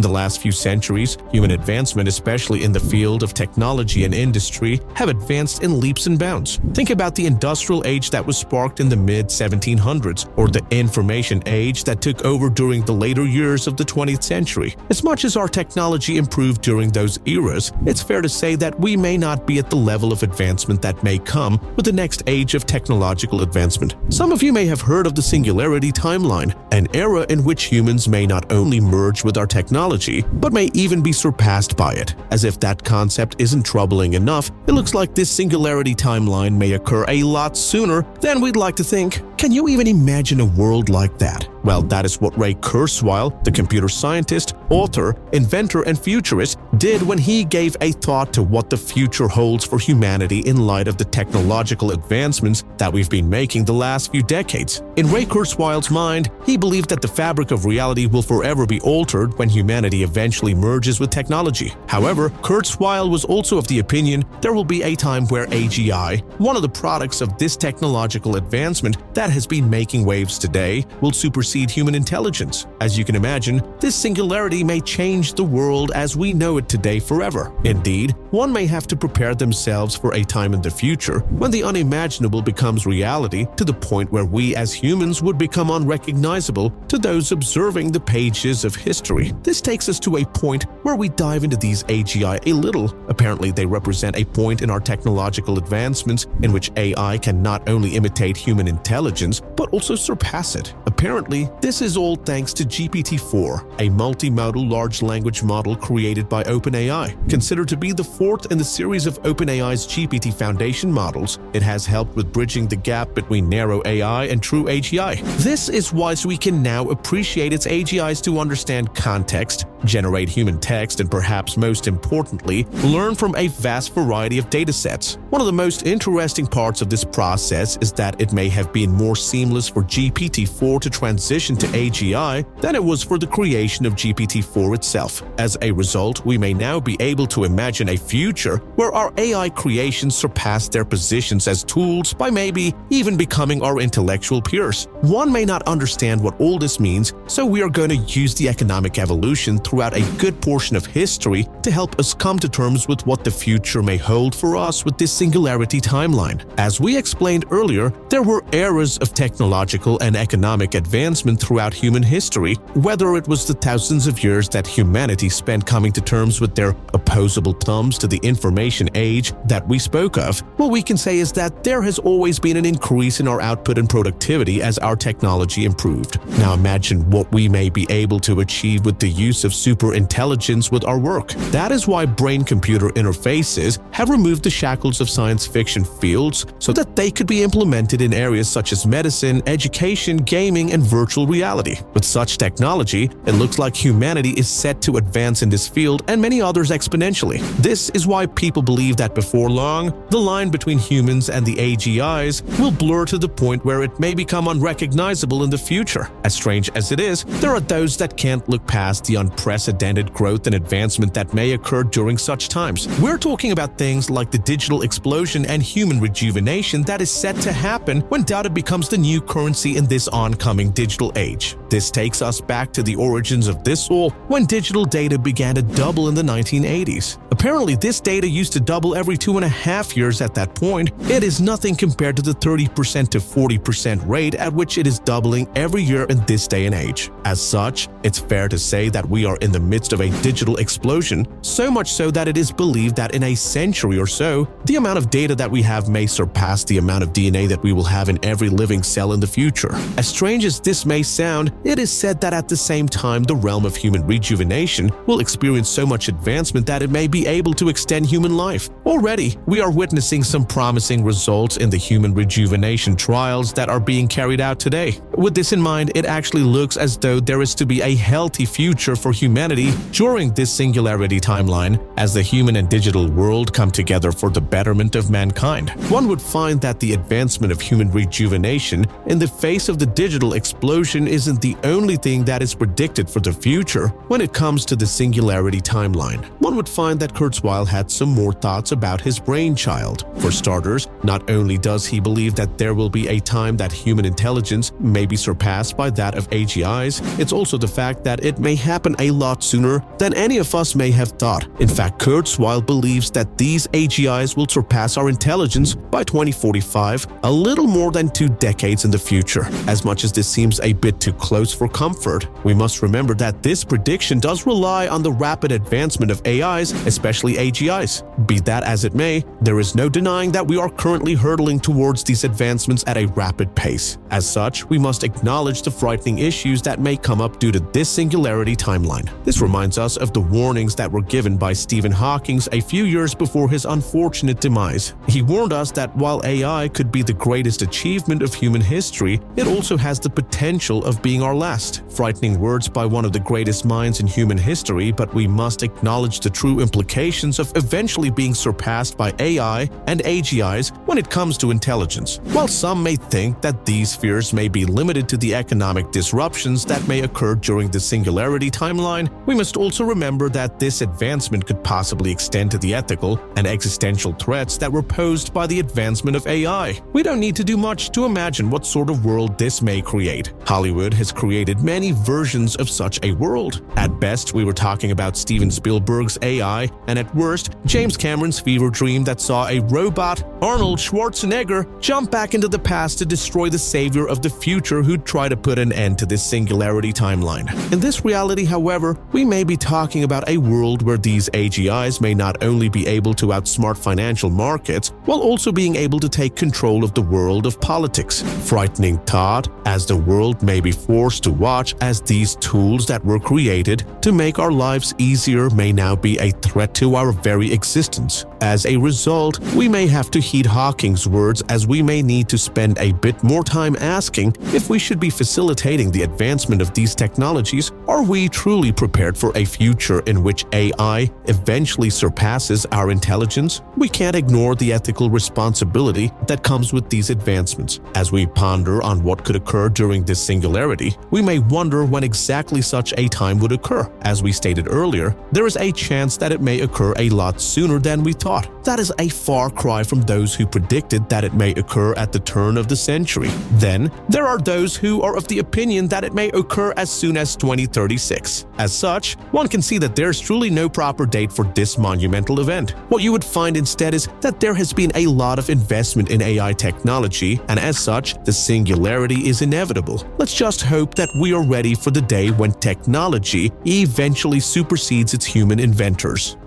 In the last few centuries, human advancement, especially in the field of technology and industry, have advanced in leaps and bounds. Think about the industrial age that was sparked in the mid-1700s, or the information age that took over during the later years of the 20th century. As much as our technology improved during those eras, it's fair to say that we may not be at the level of advancement that may come with the next age of technological advancement. Some of you may have heard of the Singularity timeline, an era in which humans may not only merge with our technology, but may even be surpassed by it. As if that concept isn't troubling enough, it looks like this Singularity timeline may occur a lot sooner than we'd like to think. Can you even imagine a world like that? Well, that is what Ray Kurzweil, the computer scientist, author, inventor, and futurist, did when he gave a thought to what the future holds for humanity in light of the technological advancements that we've been making the last few decades. In Ray Kurzweil's mind, he believed that the fabric of reality will forever be altered when humanity eventually merges with technology. However, Kurzweil was also of the opinion there will be a time where AGI, one of the products of this technological advancement that has been making waves today, will supersede human intelligence. As you can imagine, this singularity may change the world as we know it today forever. Indeed, one may have to prepare themselves for a time in the future when the unimaginable becomes reality, to the point where we as humans would become unrecognizable to those observing the pages of history. This takes us to a point where we dive into these AGI a little. Apparently, they represent a point in our technological advancements in which AI can not only imitate human intelligence, but also surpass it. Apparently, this is all thanks to GPT-4, a multimodal large language model created by OpenAI. Considered to be the fourth in the series of OpenAI's GPT Foundation models, it has helped with bridging the gap between narrow AI and true AGI. This is why we can now appreciate its AGIs to understand context, generate human text, and perhaps most importantly, learn from a vast variety of datasets. One of the most interesting parts of this process is that it may have been more seamless for GPT-4 to transition to AGI than it was for the creation of GPT-4 itself. As a result, we may now be able to imagine a future where our AI creations surpass their positions as tools by maybe even becoming our intellectual peers. One may not understand what all this means, so we are going to use the economic evolution throughout a good portion of history to help us come to terms with what the future may hold for us with this singularity timeline. As we explained earlier, there were eras of technological and economic advancement throughout human history, whether it was the thousands of years that humanity spent coming to terms with their opposable thumbs to the information age that we spoke of. What we can say is that there has always been an increase in our output and productivity as our technology improved. Now imagine what we may be able to achieve with the use of super intelligence with our work. That is why brain-computer interfaces have removed the shackles of science fiction fields so that they could be implemented in areas such as medicine, education, gaming, and virtual reality. With such technology, it looks like humanity is set to advance in this field and many others exponentially. This is why people believe that before long, the line between humans and the AGIs will blur to the point where it may become unrecognizable in the future. As strange as it is, there are those that can't look past the unprecedented growth and advancement that may occur during such times. We're talking about things like the digital explosion and human rejuvenation that is set to happen when data becomes the new currency in this oncoming digital age. This takes us back to the origins of this all when digital data began to double in the 1980s. Apparently, this data used to double every 2.5 years at that point. It is nothing compared to the 30% to 40% rate at which it is doubling every year in this day and age. As such, it's fair to say that we are in the midst of a digital explosion, so much so that it is believed that in a century or so, the amount of data that we have may surpass the amount of DNA that we will have in every living cell in the future. As strange as this may sound, it is said that at the same time, the realm of human rejuvenation will experience so much advancement that it may be able to extend human life. Already, we are witnessing some promising results in the human rejuvenation trials that are being carried out today. With this in mind, it actually looks as though there is to be a healthy future for humanity during this singularity timeline as the human and digital world come together for the betterment of mankind. One would find that the advancement of human rejuvenation in the face of the digital explosion isn't the only thing that is predicted for the future when it comes to the singularity timeline. One would find that Kurzweil had some more thoughts thoughts about his brainchild. For starters, not only does he believe that there will be a time that human intelligence may be surpassed by that of AGIs, it's also the fact that it may happen a lot sooner than any of us may have thought. In fact, Kurzweil believes that these AGIs will surpass our intelligence by 2045, a little more than 2 decades in the future. As much as this seems a bit too close for comfort, we must remember that this prediction does rely on the rapid advancement of AIs, especially AGIs. Be that as it may, there is no denying that we are currently hurtling towards these advancements at a rapid pace. As such, we must acknowledge the frightening issues that may come up due to this singularity timeline. This reminds us of the warnings that were given by Stephen Hawking a few years before his unfortunate demise. He warned us that while AI could be the greatest achievement of human history, it also has the potential of being our last. Frightening words by one of the greatest minds in human history, but we must acknowledge the true implications of eventually being surpassed by AI and AGIs when it comes to intelligence. While some may think that these fears may be limited to the economic disruptions that may occur during the singularity timeline, we must also remember that this advancement could possibly extend to the ethical and existential threats that were posed by the advancement of AI. We don't need to do much to imagine what sort of world this may create. Hollywood has created many versions of such a world. At best, we were talking about Steven Spielberg's AI, and at worst, James Cameron's fever dream that saw a robot, Arnold Schwarzenegger, jump back into the past to destroy the savior of the future who'd try to put an end to this singularity timeline. In this reality, however, we may be talking about a world where these AGIs may not only be able to outsmart financial markets, while also being able to take control of the world of politics. Frightening thought, as the world may be forced to watch as these tools that were created to make our lives easier may now be a threat to our very existence. As a result, we may have to heed Hawking's words, as we may need to spend a bit more time asking if we should be facilitating the advancement of these technologies. Are we truly prepared for a future in which AI eventually surpasses our intelligence? We can't ignore the ethical responsibility that comes with these advancements. As we ponder on what could occur during this singularity, we may wonder when exactly such a time would occur. As we stated earlier, there is a chance that it may occur a lot sooner than we thought. That is a far cry from those who predicted that it may occur at the turn of the century. Then, there are those who are of the opinion that it may occur as soon as 2036. As such, one can see that there's truly no proper date for this monumental event. What you would find instead is that there has been a lot of investment in AI technology, and as such, the singularity is inevitable. Let's just hope that we are ready for the day when technology eventually supersedes its human inventors.